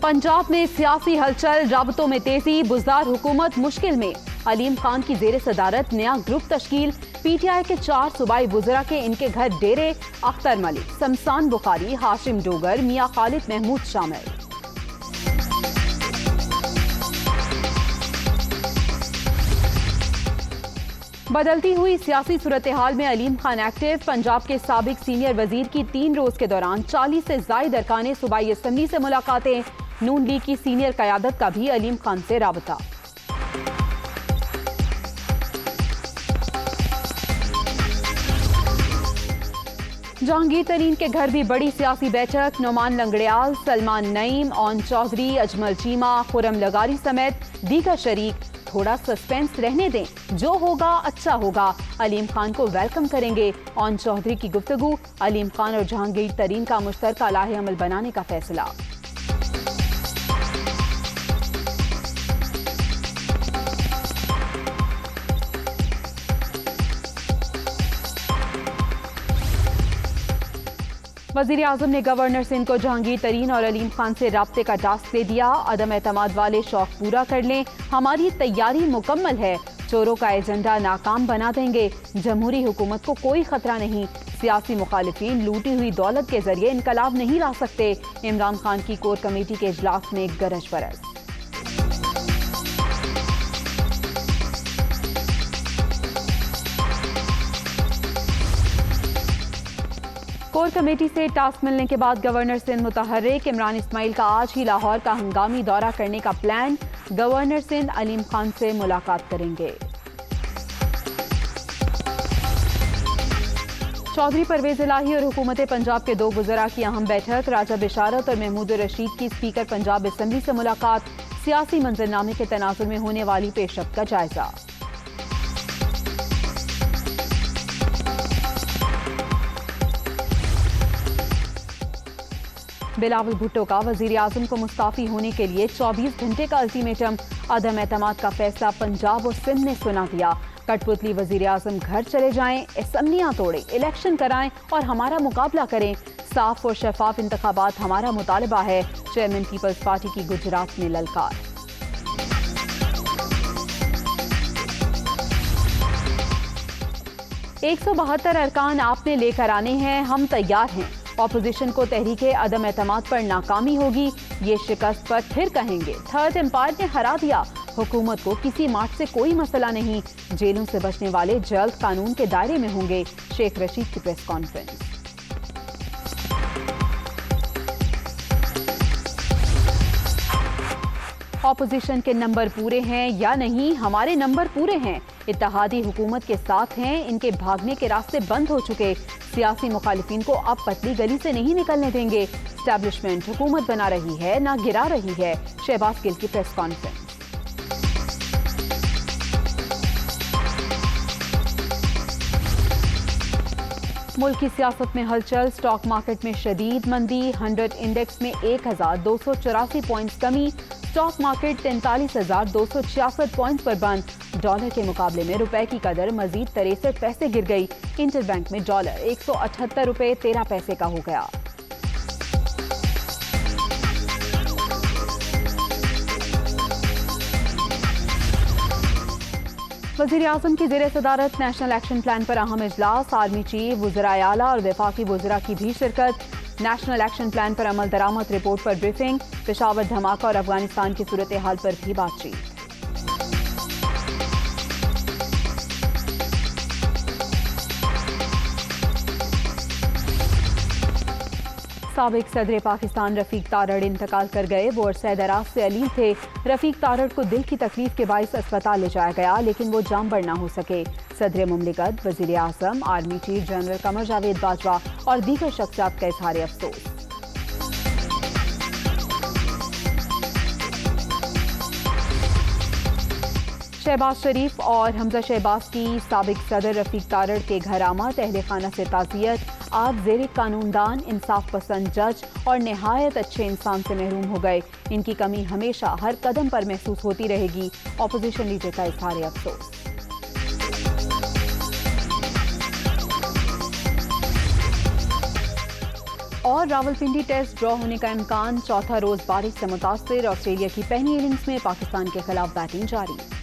पंजाब में सियासी हलचल, राबतों में तेजी, बुज़दार हुकूमत मुश्किल में। अलीम खान की जेर सदारत नया ग्रुप तश्कील। पीटीआई के 4 सूबाई वुज़रा के इनके घर डेरे। अख्तर मलिक, शमशान बुखारी, हाशिम डोगर, मियां खालिद महमूद शामिल। बदलती हुई सियासी सूरत हाल में अलीम खान एक्टिव। पंजाब के साबिक सीनियर वजीर की 3 रोज के दौरान 40 से जायद अरकान सूबाई असम्बली से मुलाकातें। नून लीग की सीनियर क़यादत का भी अलीम खान से राबता। जहांगीर तरीन के घर भी बड़ी सियासी बैठक। नोमान लंगड़ियाल, सलमान नईम, ओन चौधरी, अजमल चीमा, खुरम लगारी समेत दीगर शरीक। थोड़ा सस्पेंस रहने दें, जो होगा अच्छा होगा। अलीम खान को वेलकम करेंगे। ओन चौधरी की गुफ्तगू। अलीम खान और जहांगीर तरीन का मुश्तरका लाहे अमल बनाने का फैसला। वज़ीर आज़म ने गवर्नर सिंध को जहांगीर तरीन और अलीम खान से राब्ते का टास्क दे दिया। अदम एतमाद वाले शौक पूरा कर लें, हमारी तैयारी मुकम्मल है। चोरों का एजेंडा नाकाम बना देंगे। जमहूरी हुकूमत को कोई खतरा नहीं। सियासी मुखालिफिन लूटी हुई दौलत के जरिए इनकलाब नहीं ला सकते। इमरान खान की कोर कमेटी के इजलास में गरज बरस। कोर कमेटी से टास्क मिलने के बाद गवर्नर सिंध मुतहर्रिक इमरान इस्माइल का आज ही लाहौर का हंगामी दौरा करने का प्लान। गवर्नर सिंध अलीम खान से मुलाकात करेंगे। चौधरी परवेज इलाही और हुकूमत पंजाब के 2 वज़रा की अहम बैठक। राजा बिशारत और महमूद रशीद की स्पीकर पंजाब असम्बली से मुलाकात। सियासी मंजरनामे के तनाजुर में होने वाली पेशरफ्त का जायजा। बिलावल भुट्टो का वजीर आजम को मुस्ताफी होने के लिए 24 घंटे का अल्टीमेटम। अदम एतमाद का फैसला पंजाब और सिंध ने सुना दिया। कठपुतली वजीर आजम घर चले जाएं, असम्बलियां तोड़ें, इलेक्शन कराएं और हमारा मुकाबला करें। साफ और शफाफ इंतखाबात हमारा मुतालबा है। चेयरमैन पीपल्स पार्टी की गुजरात में ललकार। एक 172 अरकान आपने लेकर आने हैं, हम तैयार हैं। ऑपोजिशन को तहरीके अदम एतमाद पर नाकामी होगी, ये शिकस्त पर फिर कहेंगे। थर्ड एम्पायर ने हरा दिया। हुकूमत को किसी मार्च से कोई मसला नहीं। जेलों से बचने वाले जल्द कानून के दायरे में होंगे। शेख रशीद की प्रेस कॉन्फ्रेंस। ऑपोजिशन के नंबर पूरे हैं या नहीं? हमारे नंबर पूरे हैं। इत्तेहादी हुकूमत के साथ हैं। इनके भागने के रास्ते बंद हो चुके। सियासी मुखालिफिन को अब पतली गली से नहीं निकलने देंगे। एस्टैब्लिशमेंट हुकूमत बना रही है, ना गिरा रही है। शहबाज गिल की प्रेस कॉन्फ्रेंस। मुल्क की सियासत में हलचल। स्टॉक मार्केट में शदीद मंदी। 100 इंडेक्स में 1284 पॉइंट्स कमी। स्टॉक मार्केट 43,266 पॉइंट्स पर बंद। डॉलर के मुकाबले में रुपए की कदर मजीद 63 पैसे गिर गई। इंटरबैंक में डॉलर 178 रुपए 13 पैसे का हो गया। वज़ीर आज़म की ज़ेर सदारत नेशनल एक्शन प्लान पर अहम इजलास। आर्मी चीफ, वुज़राए आला और वफाकी वुज़रा की भी शिरकत। नेशनल एक्शन प्लान पर अमल दरामद रिपोर्ट पर ब्रीफिंग। पेशावर धमाका और अफगानिस्तान की सूरत हाल पर भी बातचीत। साबिक सदर पाकिस्तान रफीक तारड़ इंतकाल कर गए। वो अरसे दराज से अलीम थे। रफीक तारड़ को दिल की तकलीफ के बाइस अस्पताल ले जाया गया, लेकिन वो जामबर ना हो सके। सदर मुमलिकत, वजीर आज़म, army chief general Qamar Javed Bajwa और दीगर शख्सियात का इजहार अफसोस। शहबाज शरीफ और हमजा शहबाज की साबिक सदर रफीक तारड़ के घर आमद। अहले खाना से ताज़ियत। आप ज़ेरे कानूनदान, इंसाफ पसंद जज और नहायत अच्छे इंसान से महरूम हो गए। इनकी कमी हमेशा हर कदम पर महसूस होती रहेगी। ऑपोजिशन लीडर का इजहार अफसोस। और रावलपिंडी टेस्ट ड्रॉ होने का इम्कान। चौथा रोज बारिश से मुतासिर, ऑस्ट्रेलिया की पहली इनिंग्स में पाकिस्तान के खिलाफ बैटिंग जारी।